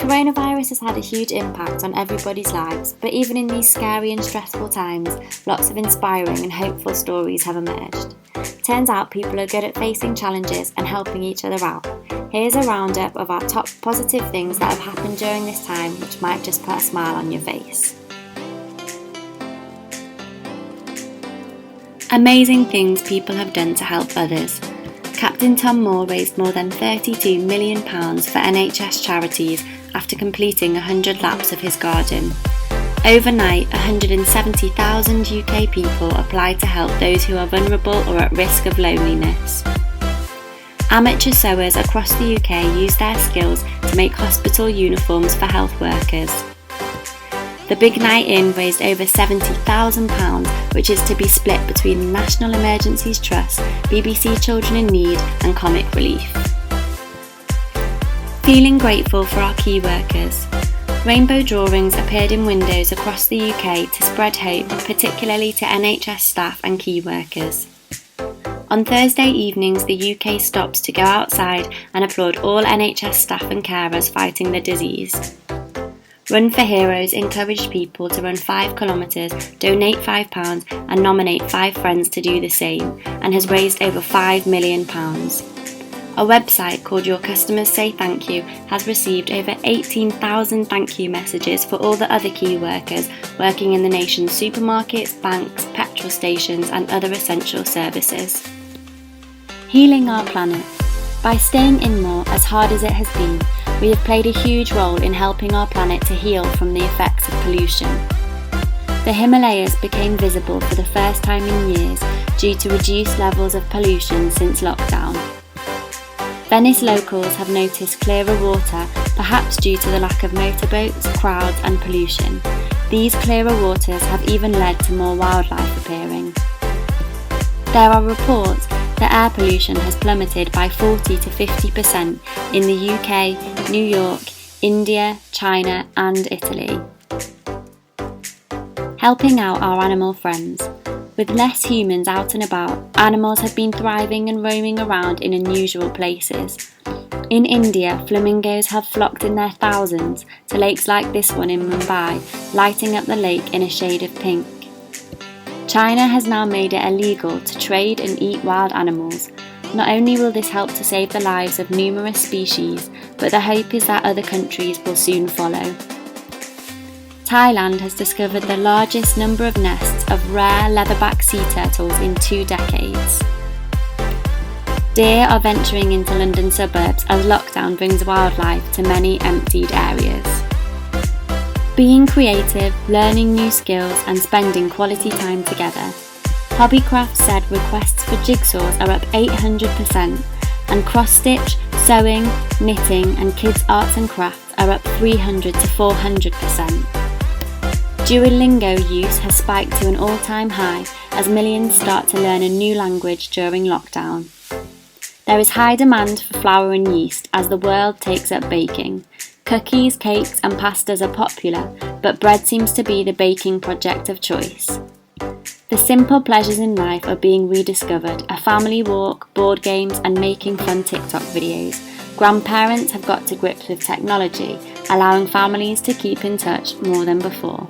Coronavirus has had a huge impact on everybody's lives, but even in these scary and stressful times, lots of inspiring and hopeful stories have emerged. Turns out people are good at facing challenges and helping each other out. Here's a roundup of our top positive things that have happened during this time, which might just put a smile on your face. Amazing things people have done to help others. Captain Tom Moore raised more than £32 million for NHS charities after completing 100 laps of his garden. Overnight, 170,000 UK people applied to help those who are vulnerable or at risk of loneliness. Amateur sewers across the UK use their skills to make hospital uniforms for health workers. The Big Night In raised over £70,000, which is to be split between the National Emergencies Trust, BBC Children in Need and Comic Relief. Feeling grateful for our key workers. Rainbow drawings appeared in windows across the UK to spread hope, particularly to NHS staff and key workers. On Thursday evenings, the UK stops to go outside and applaud all NHS staff and carers fighting the disease. Run for Heroes encouraged people to run 5 kilometres, donate £5 and nominate 5 friends to do the same, and has raised over £5 million. A website called Your Customers Say Thank You has received over 18,000 thank you messages for all the other key workers working in the nation's supermarkets, banks, petrol stations and other essential services. Healing our planet. By staying in more, as hard as it has been, we have played a huge role in helping our planet to heal from the effects of pollution. The Himalayas became visible for the first time in years due to reduced levels of pollution since lockdown. Venice locals have noticed clearer water, perhaps due to the lack of motorboats, crowds and pollution. These clearer waters have even led to more wildlife appearing. There are reports that air pollution has plummeted by 40 to 50% in the UK, New York, India, China and Italy. Helping out our animal friends. With less humans out and about, animals have been thriving and roaming around in unusual places. In India, flamingos have flocked in their thousands to lakes like this one in Mumbai, lighting up the lake in a shade of pink. China has now made it illegal to trade and eat wild animals. Not only will this help to save the lives of numerous species, but the hope is that other countries will soon follow. Thailand has discovered the largest number of nests of rare leatherback sea turtles in 2 decades. Deer are venturing into London suburbs as lockdown brings wildlife to many emptied areas. Being creative, learning new skills and spending quality time together. Hobbycraft said requests for jigsaws are up 800% and cross-stitch, sewing, knitting and kids' arts and crafts are up 300 to 400%. Duolingo use has spiked to an all-time high as millions start to learn a new language during lockdown. There is high demand for flour and yeast as the world takes up baking. Cookies, cakes and pastas are popular, but bread seems to be the baking project of choice. The simple pleasures in life are being rediscovered, a family walk, board games and making fun TikTok videos. Grandparents have got to grips with technology, allowing families to keep in touch more than before.